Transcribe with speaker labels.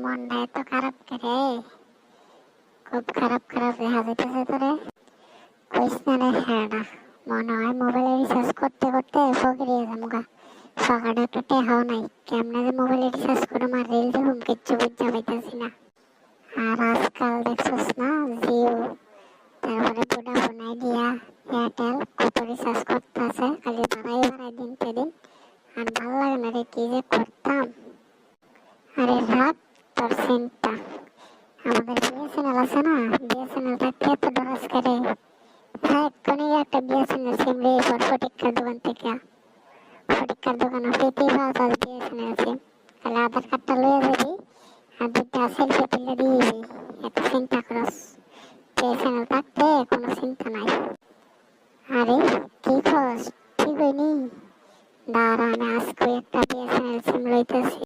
Speaker 1: মনটা এত খারাপ করে, খুব খারাপ খারাপ দেখা যাইতেছে তোরে। কইস না রে, হ্যাঁ মনে হয় মোবাইলে রিচার্জ করতে করতে ফকিরিয়ে যামগা। সকালে একটা টেহাও নাই, কেমনে যে মোবাইলে রিচার্জ করে আর রিল দেখুন কিচ্ছু বুঝতে পাইতেছি না। আর আজকাল দেখছস না, জিও তারপরে ভোডাফোন আইডিয়া এয়ারটেল কত রিচার্জ করতেছে, খালি বাড়াই দিন দিন। আর ভাল লাগে না রে, কি যে করতাম। আরে রাত তোর চিন্তা, আমাদের বিএসএনএল আছে না, বিএসএনএলটা কত ডরাস করে। হ্যাঁ এক্ষুনি একটা বিএসএনএল সিম রে ফটিককার দোকান থেকে, ফটিককার দোকানে ফ্রিতে পাওয়া যায় বিএসএনএল সিম। তাহলে আধার কার্ডটা লয়ে যাবি আর দুইটা সেলফি তুলে দিবি, এত চিন্তা করস। বিএসএনএল থাকতে কোনো চিন্তা নাই। আরে কি খোঁজ, ঠিক হয়নি? দাঁড়া আমি আজকে একটা বিএসএনএল সিম লইতেছি।